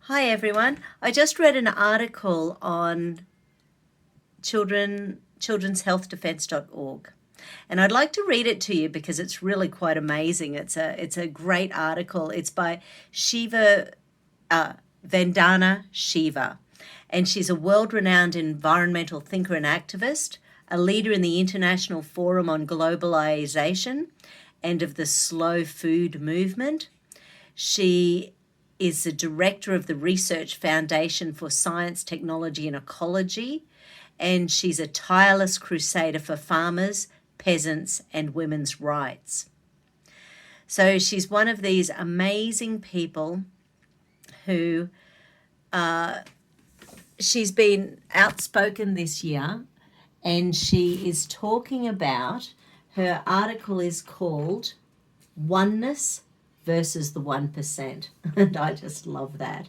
Hi everyone. I just read an article on childrenshealthdefense.org. And I'd like to read it to you because it's really quite amazing. It's a great article. It's by Shiva Vandana Shiva. And she's a world-renowned environmental thinker and activist, a leader in the International Forum on Globalization and of the Slow Food Movement. She is the director of the Research Foundation for Science, Technology and Ecology, and she's a tireless crusader for farmers, peasants, and women's rights. So she's one of these amazing people who she's been outspoken this year, and she is talking about, her article is called Oneness versus the 1%. And I just love that,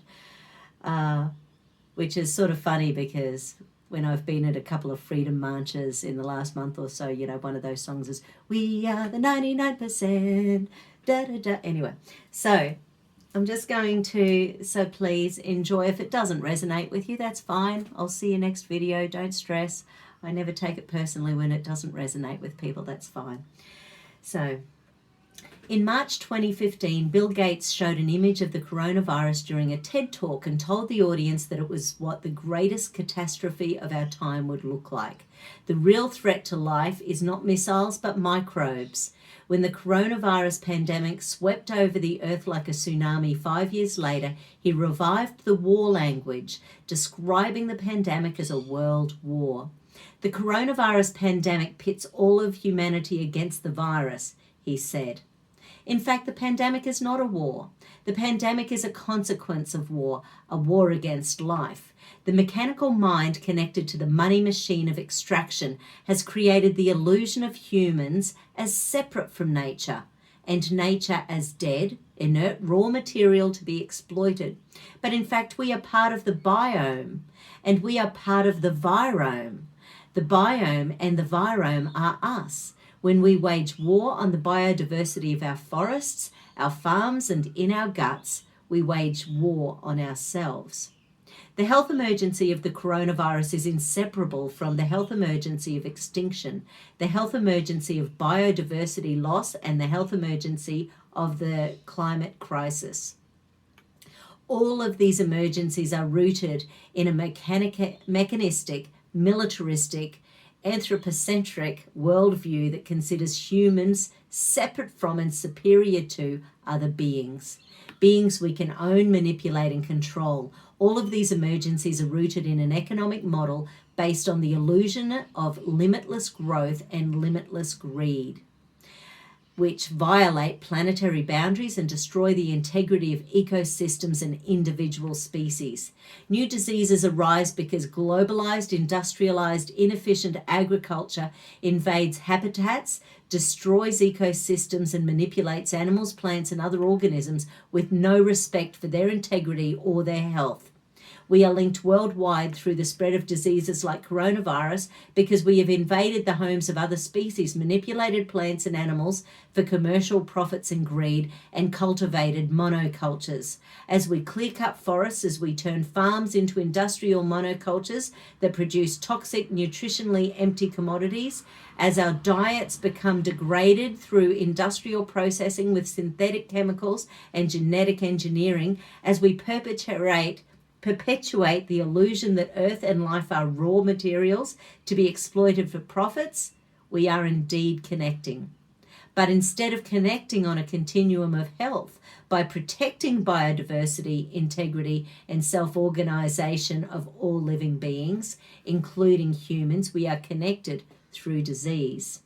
which is sort of funny because when I've been at a couple of freedom marches in the last month or so, one of those songs is, "We are the 99%, da da da." Anyway, so I'm just going to, so please enjoy. If it doesn't resonate with you, that's fine. I'll see you next video. Don't stress. I never take it personally when it doesn't resonate with people. That's fine. So, in March 2015, Bill Gates showed an image of the coronavirus during a TED Talk and told the audience that it was what the greatest catastrophe of our time would look like. The real threat to life is not missiles, but microbes. When the coronavirus pandemic swept over the earth like a tsunami 5 years later, he revived the war language, describing the pandemic as a world war. The coronavirus pandemic pits all of humanity against the virus, he said. In fact, the pandemic is not a war. The pandemic is a consequence of war, a war against life. The mechanical mind connected to the money machine of extraction has created the illusion of humans as separate from nature, and nature as dead, inert raw material to be exploited. But in fact, we are part of the biome, and we are part of the virome. The biome and the virome are us. When we wage war on the biodiversity of our forests, our farms, and in our guts, we wage war on ourselves. The health emergency of the coronavirus is inseparable from the health emergency of extinction, the health emergency of biodiversity loss, and the health emergency of the climate crisis. All of these emergencies are rooted in a mechanistic, militaristic, anthropocentric worldview that considers humans separate from and superior to other beings we can own, manipulate, and control. All of these emergencies are rooted in an economic model based on the illusion of limitless growth and limitless greed, which violate planetary boundaries and destroy the integrity of ecosystems and individual species. New diseases arise because globalized, industrialized, inefficient agriculture invades habitats, destroys ecosystems, and manipulates animals, plants, and other organisms with no respect for their integrity or their health. We are linked worldwide through the spread of diseases like coronavirus because we have invaded the homes of other species, manipulated plants and animals for commercial profits and greed, and cultivated monocultures. As we clear-cut forests, as we turn farms into industrial monocultures that produce toxic, nutritionally empty commodities, as our diets become degraded through industrial processing with synthetic chemicals and genetic engineering, as we perpetuate the illusion that earth and life are raw materials to be exploited for profits, we are indeed connecting. But instead of connecting on a continuum of health by protecting biodiversity, integrity, and self-organization of all living beings, including humans, we are connected through disease.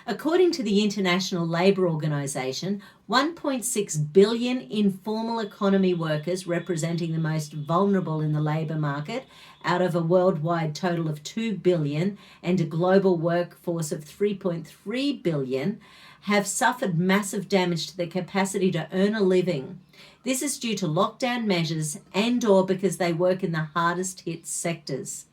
According to the International Labour Organization, 1.6 billion informal economy workers, representing the most vulnerable in the labour market, out of a worldwide total of 2 billion and a global workforce of 3.3 billion, have suffered massive damage to their capacity to earn a living. This is due to lockdown measures and/or because they work in the hardest hit sectors.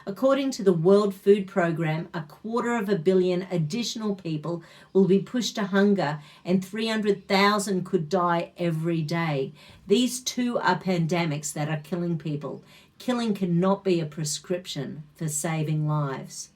According to the World Food Programme, 250 million additional people will be pushed to hunger and 300,000 could die every day. These two are pandemics that are killing people. Killing cannot be a prescription for saving lives.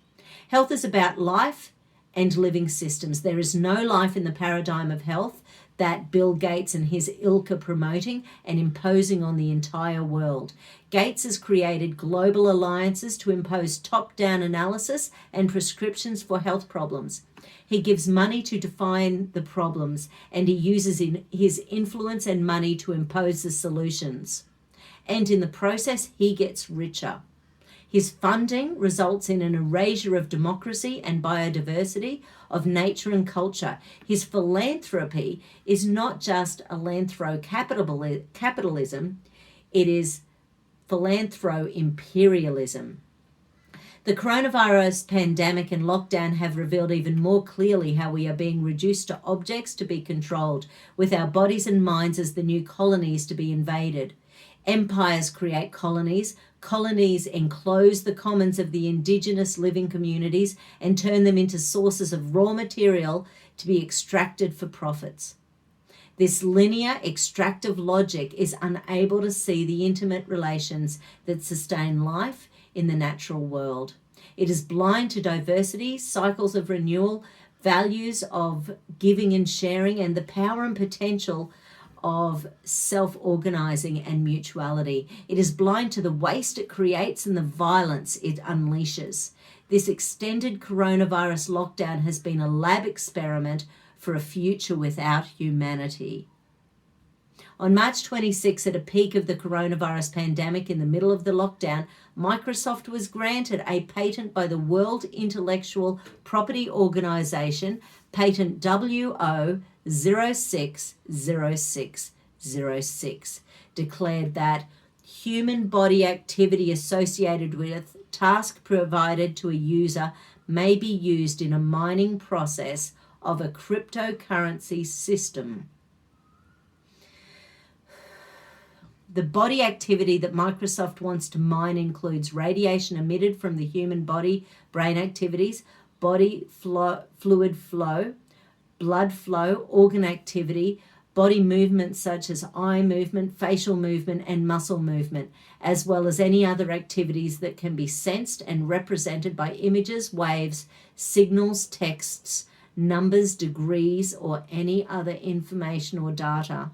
Health is about life and living systems. There is no life in the paradigm of health that Bill Gates and his ilk are promoting and imposing on the entire world. Gates has created global alliances to impose top-down analysis and prescriptions for health problems. He gives money to define the problems, and he uses his influence and money to impose the solutions. And in the process, he gets richer. His funding results in an erasure of democracy and biodiversity, of nature and culture. His philanthropy is not just capitalism, it is philanthro-imperialism. The coronavirus pandemic and lockdown have revealed even more clearly how we are being reduced to objects to be controlled, with our bodies and minds as the new colonies to be invaded. Empires create colonies. Colonies enclose the commons of the indigenous living communities and turn them into sources of raw material to be extracted for profits. This linear extractive logic is unable to see the intimate relations that sustain life in the natural world. It is blind to diversity, cycles of renewal, values of giving and sharing, and the power and potential of self-organizing and mutuality. It is blind to the waste it creates and the violence it unleashes. This extended coronavirus lockdown has been a lab experiment for a future without humanity. On March 26, at a peak of the coronavirus pandemic in the middle of the lockdown, Microsoft was granted a patent by the World Intellectual Property Organization, patent WO060606, declared that human body activity associated with task provided to a user may be used in a mining process of a cryptocurrency system. The body activity that Microsoft wants to mine includes radiation emitted from the human body, brain activities, body fluid flow, blood flow, organ activity, body movements such as eye movement, facial movement, and muscle movement, as well as any other activities that can be sensed and represented by images, waves, signals, texts, numbers, degrees, or any other information or data.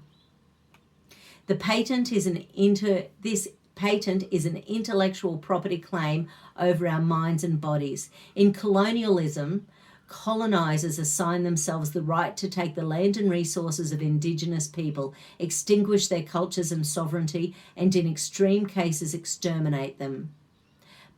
This patent is an intellectual property claim over our minds and bodies. In colonialism, colonizers assign themselves the right to take the land and resources of indigenous people, extinguish their cultures and sovereignty, and in extreme cases exterminate them.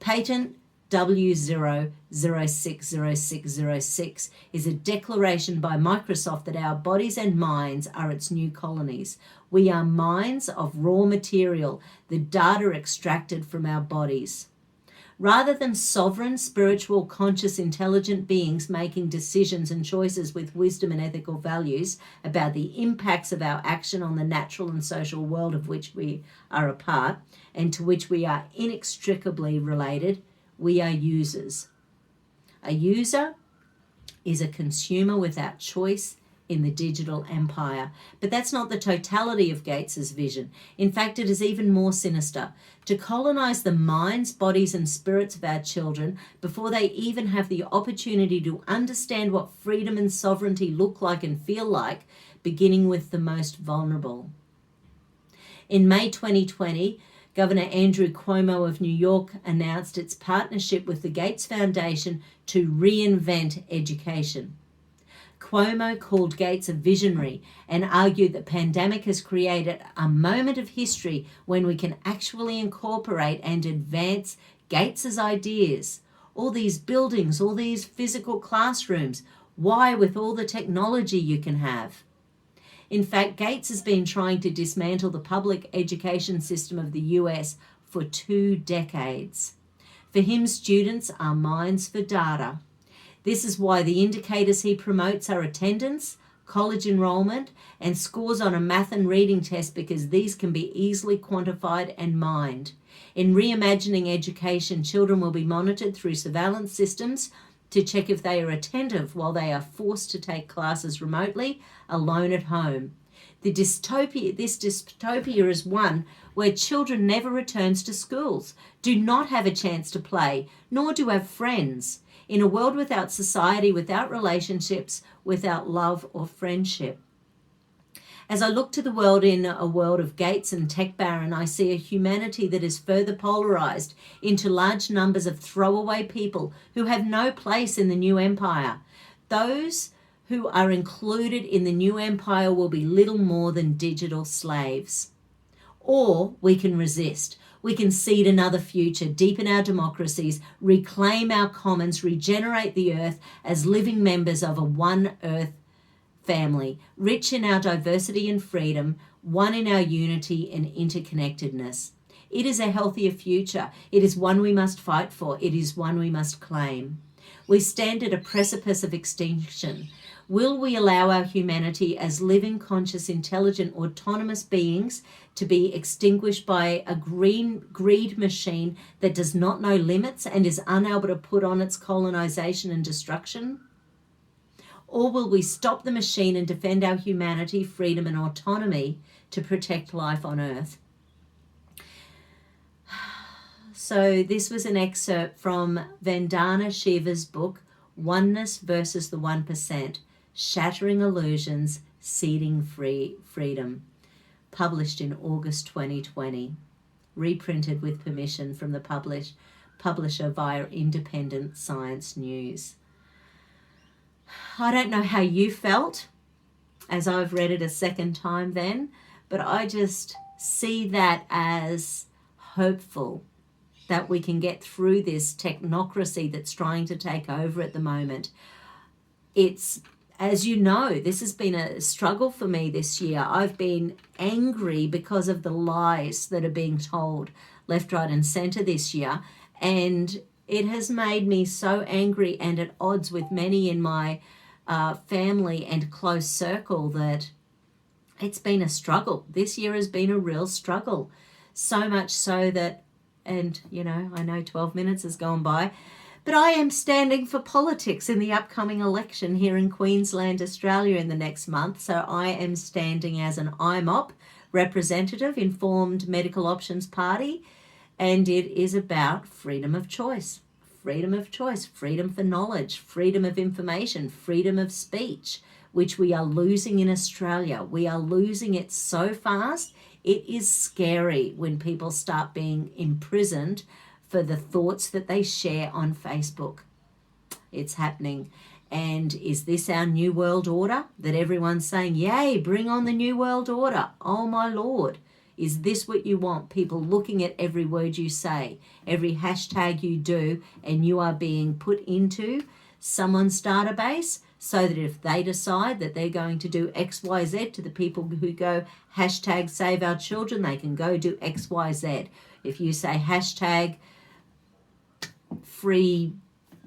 Patent W0060606 is a declaration by Microsoft that our bodies and minds are its new colonies. We are mines of raw material, the data extracted from our bodies. Rather than sovereign, spiritual, conscious, intelligent beings making decisions and choices with wisdom and ethical values about the impacts of our action on the natural and social world of which we are a part and to which we are inextricably related, we are users. A user is a consumer without choice in the digital empire. But that's not the totality of Gates's vision. In fact, it is even more sinister. To colonize the minds, bodies, and spirits of our children before they even have the opportunity to understand what freedom and sovereignty look like and feel like, beginning with the most vulnerable. In May 2020, Governor Andrew Cuomo of New York announced its partnership with the Gates Foundation to reinvent education. Cuomo called Gates a visionary and argued that pandemic has created a moment of history when we can actually incorporate and advance Gates's ideas. All these buildings, all these physical classrooms, why with all the technology you can have? In fact, Gates has been trying to dismantle the public education system of the US for 2 decades. For him, students are mines for data. This is why the indicators he promotes are attendance, college enrollment, and scores on a math and reading test, because these can be easily quantified and mined. In reimagining education, children will be monitored through surveillance systems to check if they are attentive while they are forced to take classes remotely, alone at home. This dystopia is one where children never returns to schools, do not have a chance to play, nor do have friends, in a world without society, without relationships, without love or friendship. As I look to the world in a world of Gates and tech baron, I see a humanity that is further polarized into large numbers of throwaway people who have no place in the new empire. Those who are included in the new empire will be little more than digital slaves. Or we can resist. We can seed another future, deepen our democracies, reclaim our commons, regenerate the earth as living members of a one earth family, rich in our diversity and freedom, one in our unity and interconnectedness. It is a healthier future. It is one we must fight for. It is one we must claim. We stand at a precipice of extinction. Will we allow our humanity as living, conscious, intelligent, autonomous beings to be extinguished by a greed machine that does not know limits and is unable to put on its colonization and destruction? Or will we stop the machine and defend our humanity, freedom, and autonomy to protect life on Earth? So this was an excerpt from Vandana Shiva's book, Oneness versus the 1%, Shattering Illusions, Seeding Freedom, published in August 2020, reprinted with permission from the publisher via Independent Science News. I don't know how you felt as I've read it a second time then, but I just see that as hopeful that we can get through this technocracy that's trying to take over at the moment. It's, as you know, this has been a struggle for me this year. I've been angry because of the lies that are being told left, right, and centre this year, and it has made me so angry and at odds with many in my family and close circle that it's been a struggle. This year has been a real struggle. So much so that, and you know, I know 12 minutes has gone by, but I am standing for politics in the upcoming election here in Queensland, Australia in the next month. So I am standing as an IMOP representative, Informed Medical Options Party, and it is about freedom of choice. Freedom of choice, freedom for knowledge, freedom of information, freedom of speech, which we are losing in Australia. We are losing it so fast. It is scary when people start being imprisoned for the thoughts that they share on Facebook. It's happening. And is this our new world order that everyone's saying, yay, bring on the new world order? Oh my Lord. Is this what you want? People looking at every word you say, every hashtag you do, and you are being put into someone's database so that if they decide that they're going to do X, Y, Z to the people who go hashtag save our children, they can go do X, Y, Z. If you say hashtag free,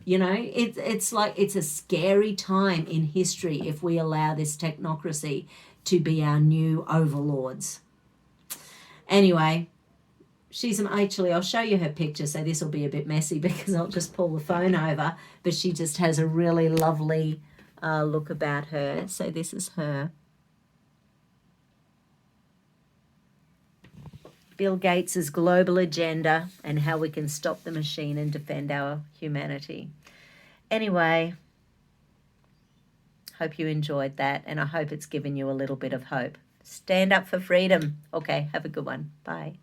you know, it's like it's a scary time in history if we allow this technocracy to be our new overlords. Anyway, I'll show you her picture, so this will be a bit messy because I'll just pull the phone over, but she just has a really lovely look about her. So this is her. Bill Gates' global agenda and how we can stop the machine and defend our humanity. Anyway, hope you enjoyed that, and I hope it's given you a little bit of hope. Stand up for freedom. Okay, have a good one. Bye.